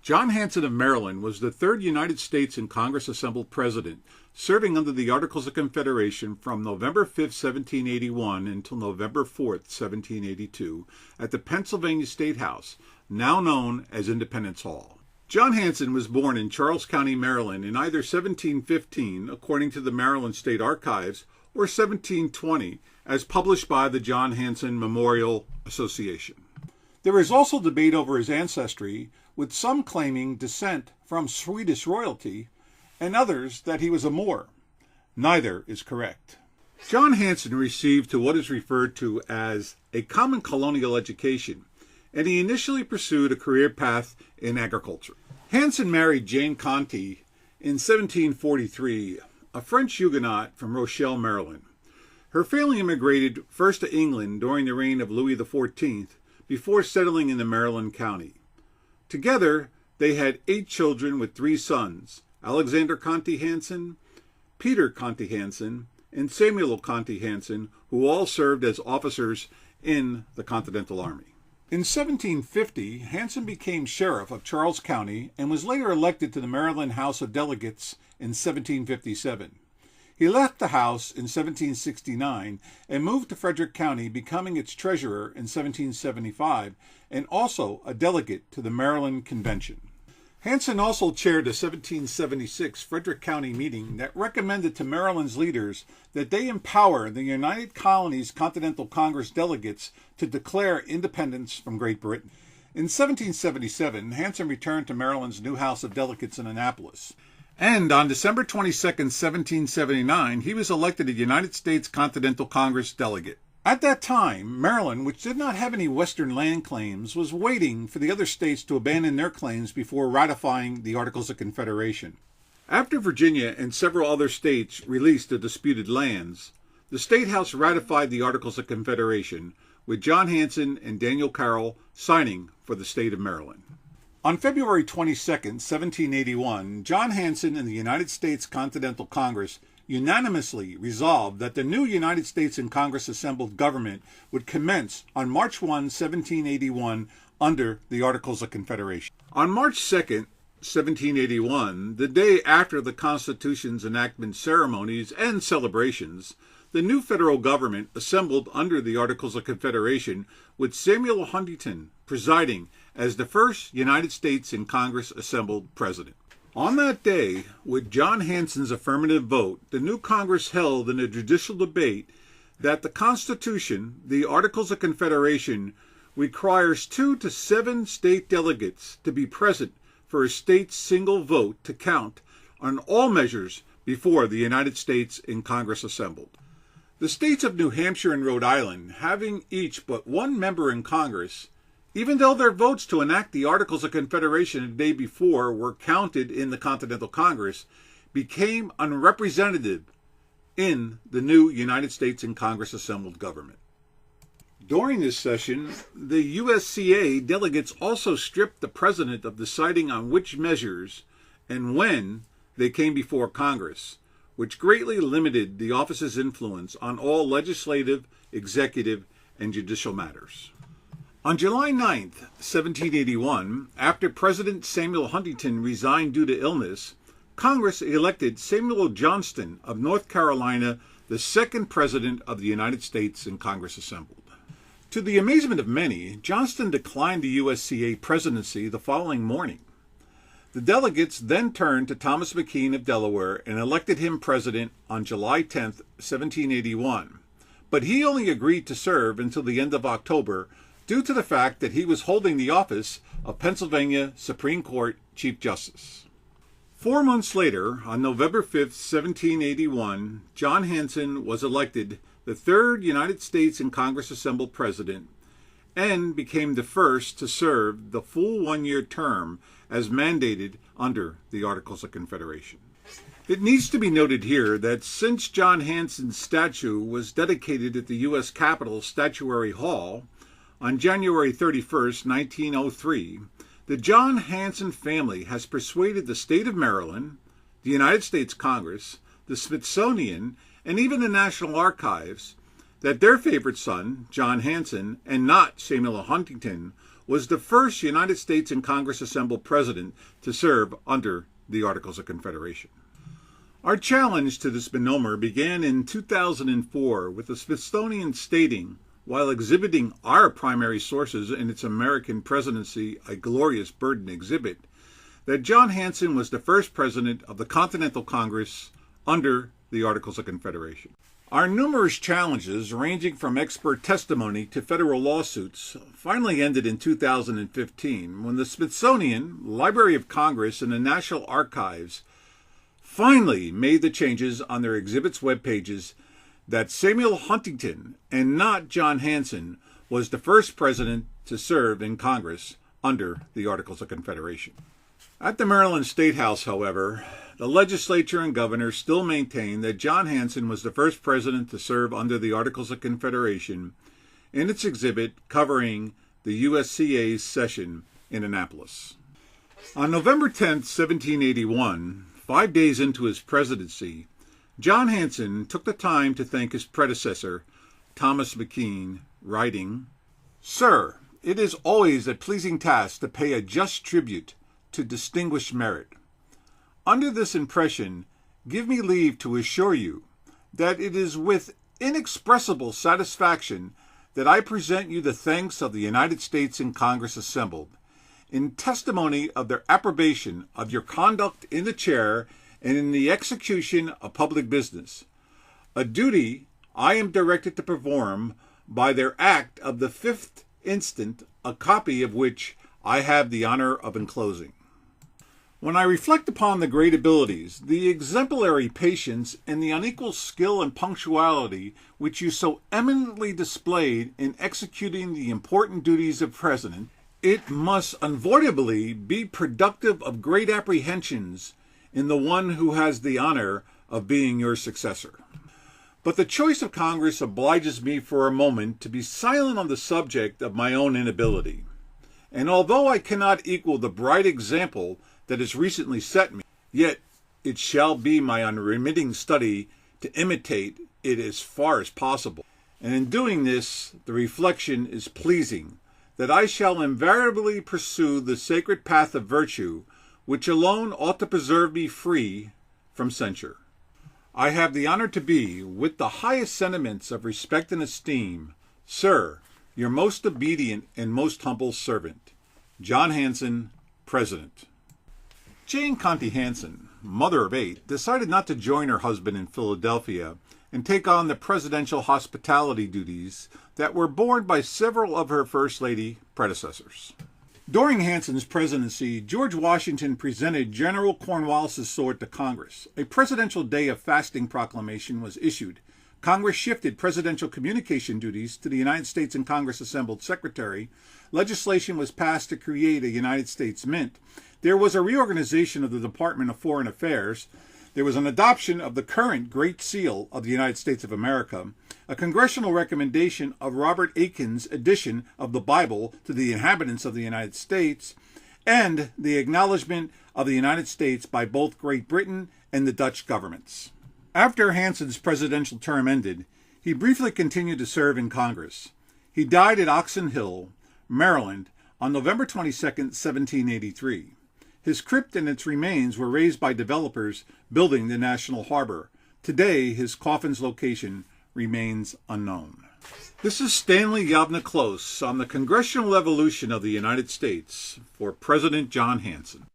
John Hanson of Maryland was the third United States in Congress assembled president, serving under the Articles of Confederation from November 5, 1781 until November 4, 1782, at the Pennsylvania State House, now known as Independence Hall. John Hanson was born in Charles County, Maryland in either 1715, according to the Maryland State Archives, or 1720, as published by the John Hanson Memorial Association. There is also debate over his ancestry, with some claiming descent from Swedish royalty and others that he was a Moor. Neither is correct. John Hanson received to what is referred to as a common colonial education, and he initially pursued a career path in agriculture. Hanson married Jane Conti in 1743, a French Huguenot from Rochelle, Maryland. Her family immigrated first to England during the reign of Louis XIV before settling in the Maryland county. Together, they had 8 children with 3 sons, Alexander Conti Hanson, Peter Conti Hanson, and Samuel Conti Hanson, who all served as officers in the Continental Army. In 1750, Hanson became sheriff of Charles County and was later elected to the Maryland House of Delegates in 1757. He left the House in 1769 and moved to Frederick County, becoming its treasurer in 1775 and also a delegate to the Maryland Convention. Hanson also chaired a 1776 Frederick County meeting that recommended to Maryland's leaders that they empower the United Colonies Continental Congress delegates to declare independence from Great Britain. In 1777, Hanson returned to Maryland's new House of Delegates in Annapolis. And on December 22, 1779, he was elected a United States Continental Congress delegate. At that time, Maryland, which did not have any Western land claims, was waiting for the other states to abandon their claims before ratifying the Articles of Confederation. After Virginia and several other states released the disputed lands, the State House ratified the Articles of Confederation, with John Hanson and Daniel Carroll signing for the state of Maryland. On February 22, 1781, John Hanson and the United States Continental Congress unanimously resolved that the new United States in Congress assembled government would commence on March 1, 1781, under the Articles of Confederation. On March 2, 1781, the day after the Constitution's enactment ceremonies and celebrations, the new federal government assembled under the Articles of Confederation, with Samuel Huntington presiding as the first United States in Congress assembled president. On that day, with John Hanson's affirmative vote, the new Congress held in a judicial debate that the Constitution, the Articles of Confederation, requires 2 to 7 state delegates to be present for a state's single vote to count on all measures before the United States in Congress assembled. The states of New Hampshire and Rhode Island, having each but 1 member in Congress, even though their votes to enact the Articles of Confederation the day before were counted in the Continental Congress, became unrepresentative in the new United States in Congress assembled government. During this session, the USCA delegates also stripped the president of deciding on which measures and when they came before Congress, which greatly limited the office's influence on all legislative, executive, and judicial matters. On July 9, 1781, after President Samuel Huntington resigned due to illness, Congress elected Samuel Johnston of North Carolina the second President of the United States in Congress assembled. To the amazement of many, Johnston declined the USCA presidency the following morning. The delegates then turned to Thomas McKean of Delaware and elected him president on July 10, 1781. But he only agreed to serve until the end of October, due to the fact that he was holding the office of Pennsylvania Supreme Court Chief Justice. 4 months later, on November 5, 1781, John Hanson was elected the third United States in Congress assembled president and became the first to serve the full 1-year term as mandated under the Articles of Confederation. It needs to be noted here that since John Hanson's statue was dedicated at the U.S. Capitol Statuary Hall, on January 31, 1903, the John Hanson family has persuaded the state of Maryland, the United States Congress, the Smithsonian, and even the National Archives that their favorite son, John Hanson, and not Samuel Huntington, was the first United States in Congress assembled president to serve under the Articles of Confederation. Our challenge to this misnomer began in 2004 with the Smithsonian stating, while exhibiting our primary sources in its American Presidency, A Glorious Burden exhibit, that John Hanson was the first president of the Continental Congress under the Articles of Confederation. Our numerous challenges, ranging from expert testimony to federal lawsuits, finally ended in 2015 when the Smithsonian, Library of Congress, and the National Archives finally made the changes on their exhibits web pages that Samuel Huntington, and not John Hanson, was the first president to serve in Congress under the Articles of Confederation. At the Maryland State House, however, the legislature and governor still maintain that John Hanson was the first president to serve under the Articles of Confederation in its exhibit covering the USCA's session in Annapolis. On November 10, 1781, 5 days into his presidency, John Hanson took the time to thank his predecessor, Thomas McKean, writing, "Sir, it is always a pleasing task to pay a just tribute to distinguished merit. Under this impression, give me leave to assure you that it is with inexpressible satisfaction that I present you the thanks of the United States in Congress assembled, in testimony of their approbation of your conduct in the chair and in the execution of public business, a duty I am directed to perform by their act of the 5th instant, a copy of which I have the honor of enclosing." When I reflect upon the great abilities, the exemplary patience, and the unequaled skill and punctuality which you so eminently displayed in executing the important duties of president, it must unavoidably be productive of great apprehensions in the one who has the honor of being your successor. But the choice of Congress obliges me for a moment to be silent on the subject of my own inability. And although I cannot equal the bright example that has recently set me, yet it shall be my unremitting study to imitate it as far as possible. And in doing this, the reflection is pleasing, that I shall invariably pursue the sacred path of virtue, which alone ought to preserve me free from censure. I have the honor to be, with the highest sentiments of respect and esteem, Sir, your most obedient and most humble servant, John Hanson, President. Jane Conti Hanson, mother of 8, decided not to join her husband in Philadelphia and take on the presidential hospitality duties that were borne by several of her First Lady predecessors. During Hanson's presidency, George Washington presented General Cornwallis's sword to Congress. A presidential day of fasting proclamation was issued. Congress shifted presidential communication duties to the United States in Congress assembled secretary. Legislation was passed to create a United States Mint. There was a reorganization of the Department of Foreign Affairs. There was an adoption of the current Great Seal of the United States of America, a congressional recommendation of Robert Aiken's edition of the Bible to the inhabitants of the United States, and the acknowledgement of the United States by both Great Britain and the Dutch governments. After Hanson's presidential term ended, he briefly continued to serve in Congress. He died at Oxon Hill, Maryland, on November 22, 1783. His crypt and its remains were raised by developers building the National Harbor. Today, his coffin's location remains unknown. This is Stanley Yavna Close on the Congressional Evolution of the United States for President John Hanson.